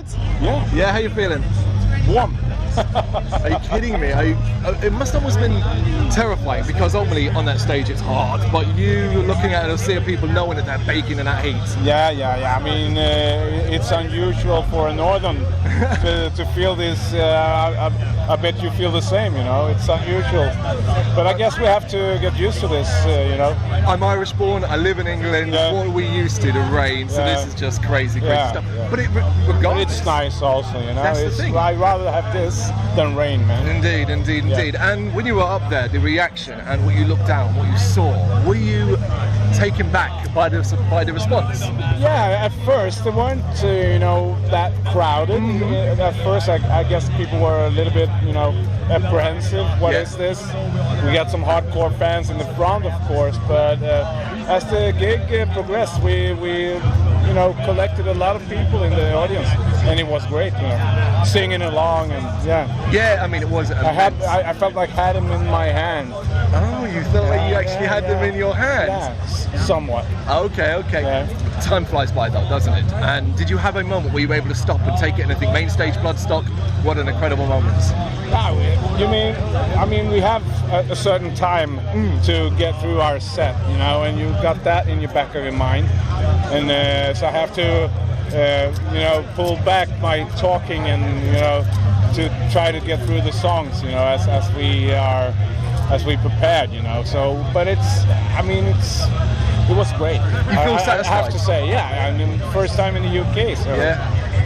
good? Yeah. Yeah, how you feeling? Warm. Are you kidding me? It must have almost been terrifying because ultimately on that stage it's hard, but you looking at it and seeing people knowing that they're baking in that heat. Yeah. I mean, it's unusual for a northern to feel this. I bet you feel the same, you know. It's unusual. But I guess we have to get used to this, you know. I'm Irish born, I live in England, what are we used to, the rain, so this is just crazy stuff. Yeah. But regardless, it's nice also, you know. That's the thing. I'd rather have this than rain, man. Indeed. And when you were up there, the reaction and what you looked down, what you saw, were you taken back by the response? Yeah, at first they weren't, you know, that crowded. At first, I guess people were a little bit, you know, apprehensive. What is this? We got some hardcore fans in the front, of course, but as the gig progressed, we you know, collected a lot of people in the audience, and it was great, you know, singing along and Yeah, I mean, it was. I felt like I had them in my hand. Oh, you felt like you actually had them in your hands? Yeah, somewhat. Okay. Yeah. Time flies by though, doesn't it? And did you have a moment where you were able to stop and take it and think, main stage Bloodstock, what an incredible moment? I mean, we have a certain time to get through our set, you know, and you got that in your back of your mind. And so I have to, you know, pull back my talking and, you know, to try to get through the songs, you know, as we prepared, you know. So, but it was great. You feel satisfied? I have to say, yeah. I mean, first time in the UK, so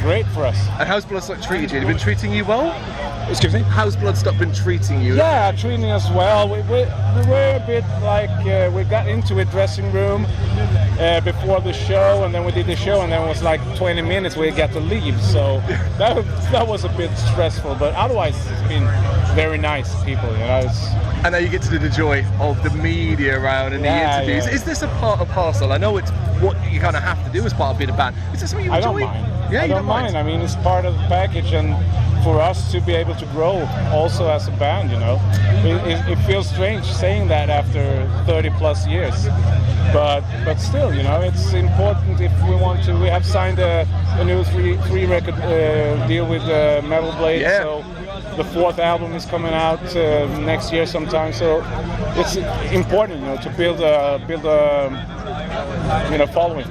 great for us. And how's Bloodstock treated you? Have they been treating you well? Excuse me? How's Bloodstock been treating you? Yeah, treating us well. We were a bit like, we got into a dressing room before the show, and then we did the show, and then it was like 20 minutes we got to leave. So that was a bit stressful, but otherwise it's been very nice people, you know. And now you get to do the joy of the media around and the interviews. Yeah. Is this a part of parcel? I know it's what you kind of have to do as part of being a band. Is this something you enjoy? I don't mind. Yeah, I don't mind. I mean, it's part of the package, and for us to be able to grow also as a band, you know. It feels strange saying that after 30 plus years. But still, you know, it's important if we want to. We have signed a new three record deal with Metal Blade, so the fourth album is coming out next year sometime. So it's important, you know, to build a you know, following.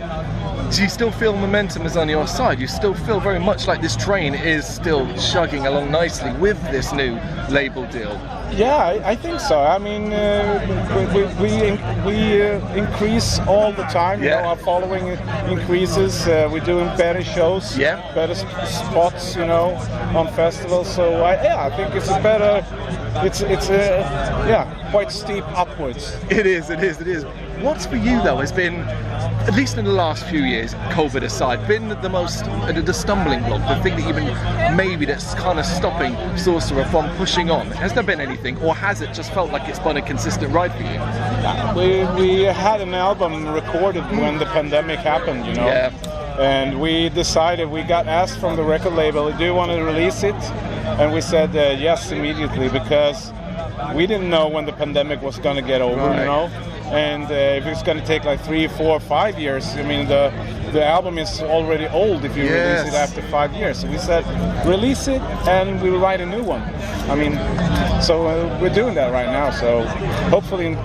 Do you still feel momentum is on your side? You still feel very much like this train is still chugging along nicely with this new label deal? Yeah, I think so. I mean, we increase all the time. You know, our following increases. We're doing better shows, better spots, you know, on festivals. So I think it's a better. It's quite steep upwards. It is. What's for you though has been, at least in the last few years, COVID aside, been the stumbling block, the thing that even maybe that's kind of stopping Sorcerer from pushing on? Has there been anything, or has it just felt like it's been a consistent ride for you? We had an album recorded when the pandemic happened, you know. And we decided, we got asked from the record label, do you want to release it? And we said yes immediately, because we didn't know when the pandemic was going to get over, you know. And if it's going to take like 3, 4, 5 years, I mean, the album is already old if you release it after 5 years. So we said, release it and we'll write a new one. I mean, so we're doing that right now. So hopefully in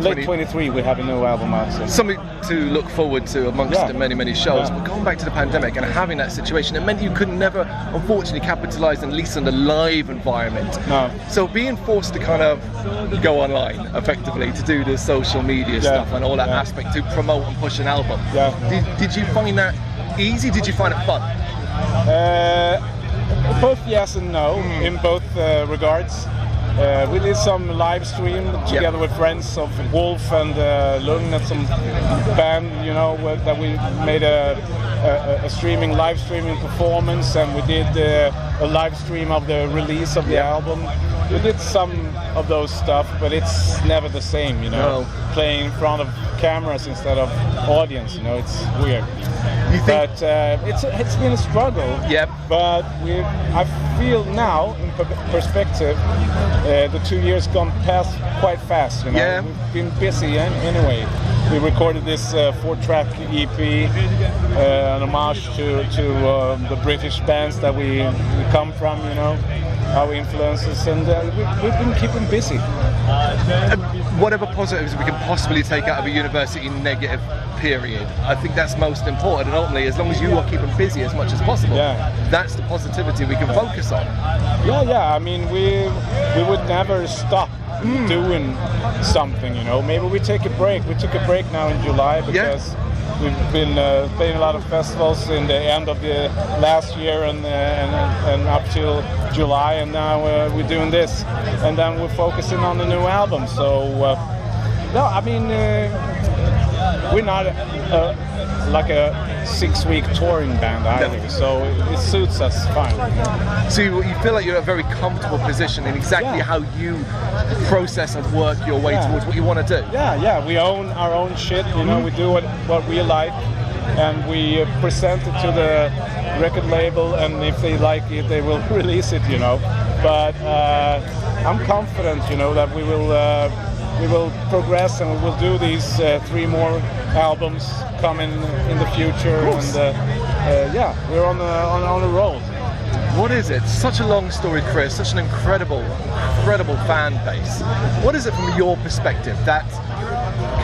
late 23 we have a new album out. So. Something to look forward to amongst the many shows. But going back to the pandemic and having that situation, it meant you could never, unfortunately, capitalise at least on the live environment. No. So being forced to kind of go online, effectively, to do the social media stuff and all that aspect to promote and push an album. Did you find that easy? Did you find it fun? Both yes and no, in both regards. We did some live stream together with friends of Wolf and Lung and some band, you know, that we made a live streaming performance, and we did a live stream of the release of the album. We did some of those stuff, but it's never the same, you know. Playing in front of cameras instead of audience, you know, it's weird. But it's been a struggle. But I feel now, in perspective, the 2 years gone past quite fast. You know, we've been busy anyway. we recorded this 4-track EP, an homage to the British bands that we come from, you know, our influences, and we've been keeping busy. Whatever positives we can possibly take out of a university negative period, I think that's most important, and ultimately, as long as you are keeping busy as much as possible, that's the positivity we can focus on. Yeah, I mean, we would never stop doing something, you know. Maybe we take a break. We took a break now in July because we've been playing a lot of festivals in the end of the last year and up till July, and now we're doing this, and then we're focusing on the new album. So no, I mean, we're not like a 6-week touring band either, so it suits us fine. So you feel like you're in a very comfortable position in exactly how you process and work your way towards what you want to do. Yeah, we own our own shit, you know, we do what we like, and we present it to the record label, and if they like it, they will release it, you know. But I'm confident, you know, that we will progress, and we will do these 3 more albums coming in the future, and we're on a roll. What is it? Such a long story, Chris. Such an incredible fan base. What is it from your perspective that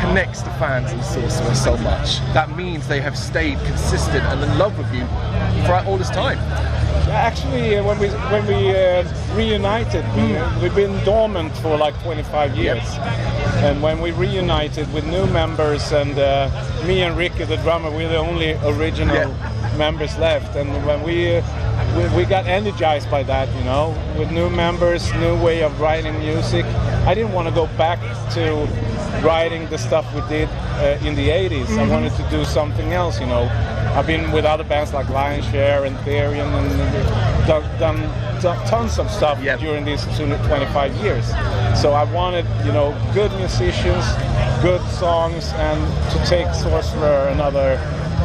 connects the fans and Sorcerer so much? That means they have stayed consistent and in love with you throughout all this time. Actually, when we reunited, we've been dormant for like 25 years. And when we reunited with new members, and me and Ricky, the drummer, we're the only original members left. And when we got energized by that, you know, with new members, new way of writing music. I didn't want to go back to writing the stuff we did in the 80s. I wanted to do something else, you know. I've been with other bands like Lion's Share and Therian, and done tons of stuff during these 25 years. So I wanted, you know, good musicians, good songs, and to take Sorcerer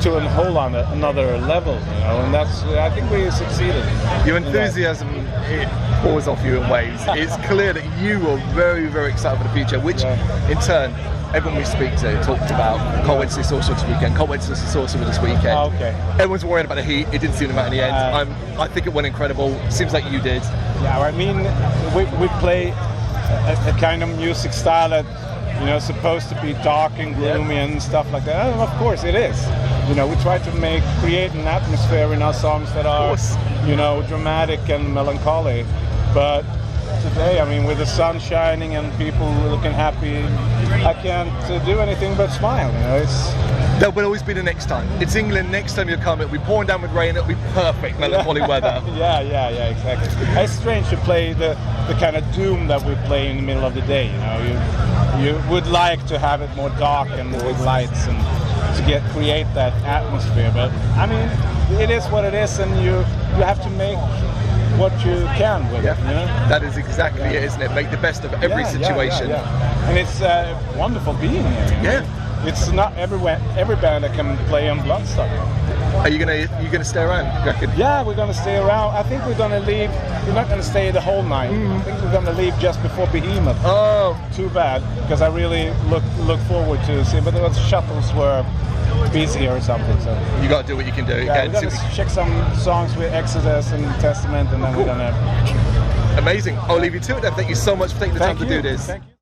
to another level, you know, and I think we succeeded. Your enthusiasm, it pours off you in waves. It's clear that you are very, very excited for the future, which in turn, everyone we speak to talked about, can't wait to see Sorcerer this weekend, can't wait to see Sorcerer this weekend. Everyone's worried about the heat, it didn't seem to matter in the end. I think it went incredible, seems like you did. Yeah, I mean, we play a kind of music style that, you know, supposed to be dark and gloomy and stuff like that. And of course it is. You know, we try to create an atmosphere in our songs that are, you know, dramatic and melancholy. But today, I mean, with the sun shining and people looking happy, I can't do anything but smile. You know, there will always be the next time. It's England. Next time you come, it'll be pouring down with rain. It'll be perfect melancholy weather. Yeah, exactly. It's strange to play the kind of doom that we play in the middle of the day. You know, you would like to have it more dark and with lights and to create that atmosphere. But I mean, it is what it is, and you have to make what you can with it. You know? That is exactly it, isn't it? Make the best of every situation. And it's wonderful being here. You know? It's not every band that can play on Bloodstock. Are you gonna stay around, you reckon? Yeah, we're gonna stay around. I think we're gonna leave. We're not gonna stay the whole night. I think we're gonna leave just before Behemoth. Oh, too bad, because I really look forward to seeing. But the shuttles were busy or something. So you got to do what you can do. Yeah, we're gonna check some songs with Exodus and Testament, and then we're gonna. Amazing. I'll leave you to it then. Thank you so much for taking the time to do this. Thank you.